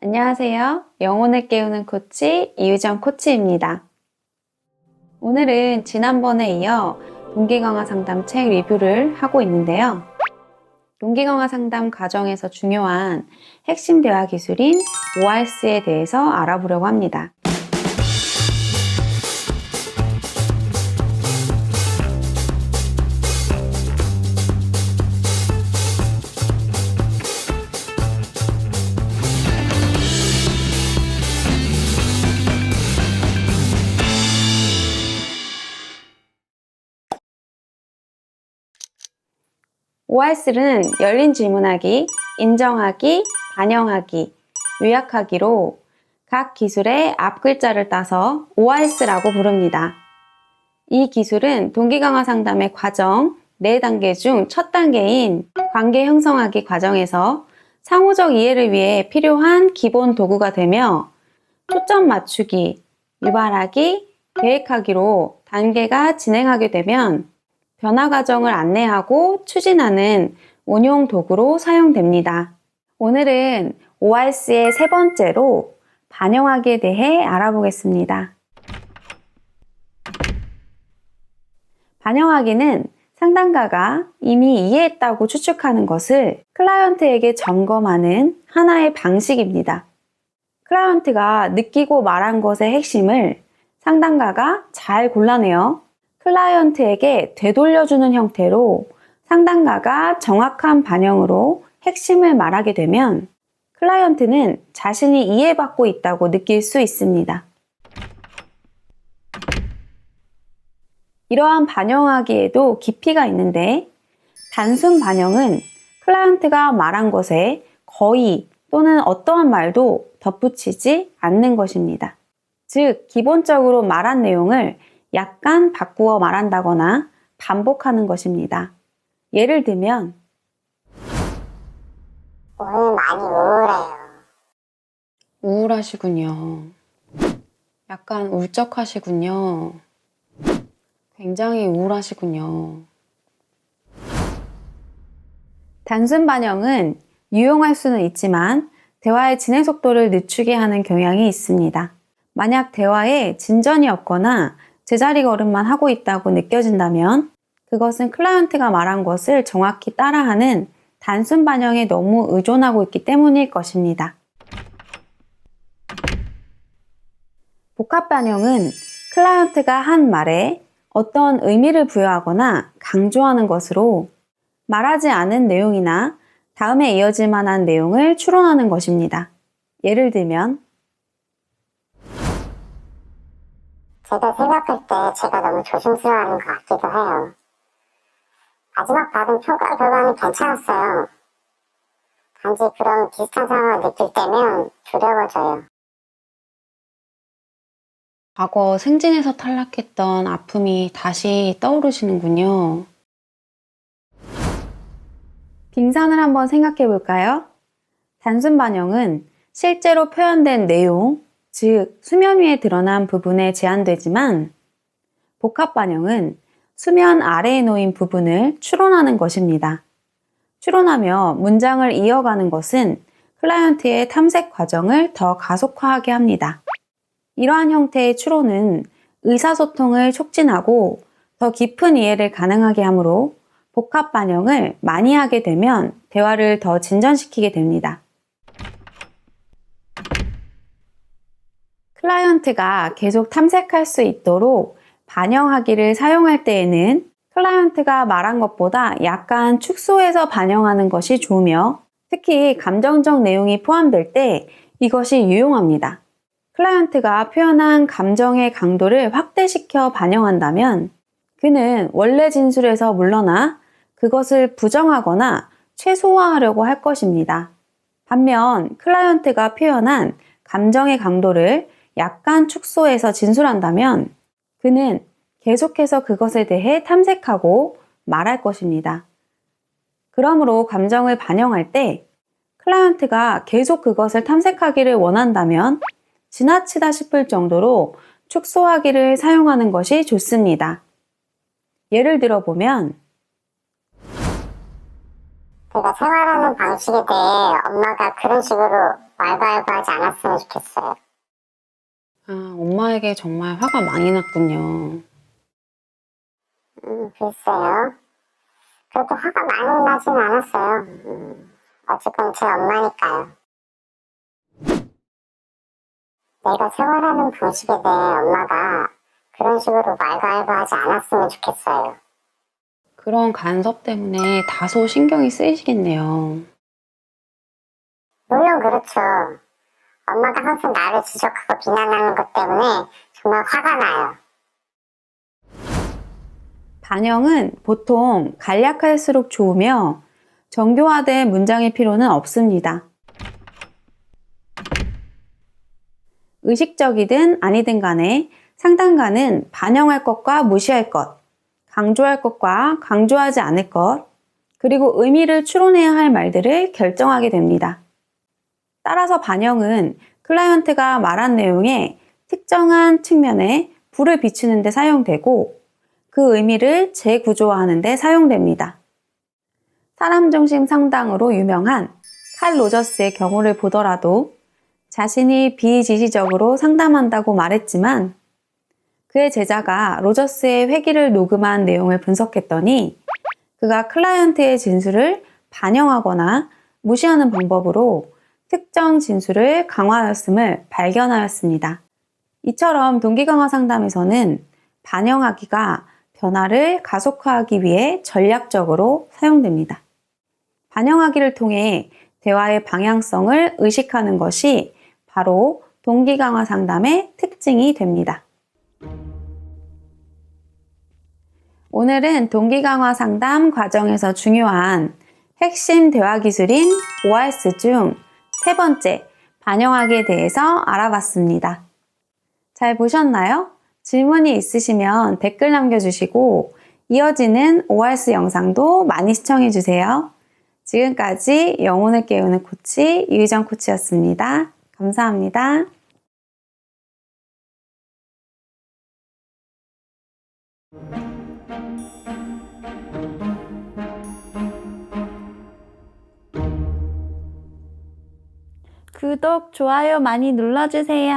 안녕하세요. 영혼을 깨우는 코치 이유정 코치입니다. 오늘은 지난번에 이어 동기강화 상담 책 리뷰를 하고 있는데요. 동기강화 상담 과정에서 중요한 핵심 대화 기술인 ORS에 대해서 알아보려고 합니다. ORS는 열린 질문하기, 인정하기, 반영하기, 요약하기로 각 기술의 앞 글자를 따서 ORS라고 부릅니다. 이 기술은 동기강화 상담의 과정 4단계 중 첫 단계인 관계 형성하기 과정에서 상호적 이해를 위해 필요한 기본 도구가 되며 초점 맞추기, 유발하기, 계획하기로 단계가 진행하게 되면 변화 과정을 안내하고 추진하는 운용 도구로 사용됩니다. 오늘은 ORS의 세 번째로 반영하기에 대해 알아보겠습니다. 반영하기는 상담가가 이미 이해했다고 추측하는 것을 클라이언트에게 점검하는 하나의 방식입니다. 클라이언트가 느끼고 말한 것의 핵심을 상담가가 잘 골라내어 클라이언트에게 되돌려주는 형태로 상담가가 정확한 반영으로 핵심을 말하게 되면 클라이언트는 자신이 이해받고 있다고 느낄 수 있습니다. 이러한 반영하기에도 깊이가 있는데 단순 반영은 클라이언트가 말한 것에 거의 또는 어떠한 말도 덧붙이지 않는 것입니다. 즉, 기본적으로 말한 내용을 약간 바꾸어 말한다거나 반복하는 것입니다. 예를 들면 오늘 많이 우울해요. 우울하시군요. 약간 울적하시군요. 굉장히 우울하시군요. 단순 반영은 유용할 수는 있지만 대화의 진행 속도를 늦추게 하는 경향이 있습니다. 만약 대화에 진전이 없거나 제자리 걸음만 하고 있다고 느껴진다면 그것은 클라이언트가 말한 것을 정확히 따라하는 단순 반영에 너무 의존하고 있기 때문일 것입니다. 복합 반영은 클라이언트가 한 말에 어떤 의미를 부여하거나 강조하는 것으로 말하지 않은 내용이나 다음에 이어질 만한 내용을 추론하는 것입니다. 예를 들면 제가 생각할 때 제가 너무 조심스러워하는 것 같기도 해요. 마지막 받은 평가 결과는 괜찮았어요. 단지 그런 비슷한 상황을 느낄 때면 두려워져요. 과거 생진에서 탈락했던 아픔이 다시 떠오르시는군요. 빙산을 한번 생각해 볼까요? 단순 반영은 실제로 표현된 내용, 즉 수면 위에 드러난 부분에 제한되지만 복합 반영은 수면 아래에 놓인 부분을 추론하는 것입니다. 추론하며 문장을 이어가는 것은 클라이언트의 탐색 과정을 더 가속화하게 합니다. 이러한 형태의 추론은 의사소통을 촉진하고 더 깊은 이해를 가능하게 하므로 복합 반영을 많이 하게 되면 대화를 더 진전시키게 됩니다. 클라이언트가 계속 탐색할 수 있도록 반영하기를 사용할 때에는 클라이언트가 말한 것보다 약간 축소해서 반영하는 것이 좋으며 특히 감정적 내용이 포함될 때 이것이 유용합니다. 클라이언트가 표현한 감정의 강도를 확대시켜 반영한다면 그는 원래 진술에서 물러나 그것을 부정하거나 최소화하려고 할 것입니다. 반면 클라이언트가 표현한 감정의 강도를 약간 축소해서 진술한다면 그는 계속해서 그것에 대해 탐색하고 말할 것입니다. 그러므로 감정을 반영할 때 클라이언트가 계속 그것을 탐색하기를 원한다면 지나치다 싶을 정도로 축소하기를 사용하는 것이 좋습니다. 예를 들어보면 제가 생활하는 방식에 대해 엄마가 그런 식으로 왈가왈부하지 않았으면 좋겠어요. 아, 엄마에게 정말 화가 많이 났군요. 글쎄요. 그렇게 화가 많이 나진 않았어요. 어쨌건 제 엄마니까요. 내가 생활하는 방식에 대해 엄마가 그런 식으로 왈가왈부하지 않았으면 좋겠어요. 그런 간섭 때문에 다소 신경이 쓰이시겠네요. 물론 그렇죠. 엄마가 항상 나를 지적하고 비난하는 것 때문에 정말 화가 나요. 반영은 보통 간략할수록 좋으며 정교화된 문장일 필요는 없습니다. 의식적이든 아니든 간에 상담가는 반영할 것과 무시할 것, 강조할 것과 강조하지 않을 것, 그리고 의미를 추론해야 할 말들을 결정하게 됩니다. 따라서 반영은 클라이언트가 말한 내용에 특정한 측면에 불을 비추는 데 사용되고 그 의미를 재구조화하는 데 사용됩니다. 사람 중심 상담으로 유명한 칼 로저스의 경우를 보더라도 자신이 비지시적으로 상담한다고 말했지만 그의 제자가 로저스의 회기를 녹음한 내용을 분석했더니 그가 클라이언트의 진술을 반영하거나 무시하는 방법으로 특정 진술을 강화하였음을 발견하였습니다. 이처럼 동기강화 상담에서는 반영하기가 변화를 가속화하기 위해 전략적으로 사용됩니다. 반영하기를 통해 대화의 방향성을 의식하는 것이 바로 동기강화 상담의 특징이 됩니다. 오늘은 동기강화 상담 과정에서 중요한 핵심 대화 기술인 ORS 중 세 번째, 반영하기에 대해서 알아봤습니다. 잘 보셨나요? 질문이 있으시면 댓글 남겨주시고 이어지는 ORS 영상도 많이 시청해주세요. 지금까지 영혼을 깨우는 코치 유희정 코치였습니다. 감사합니다. 구독, 좋아요 많이 눌러주세요.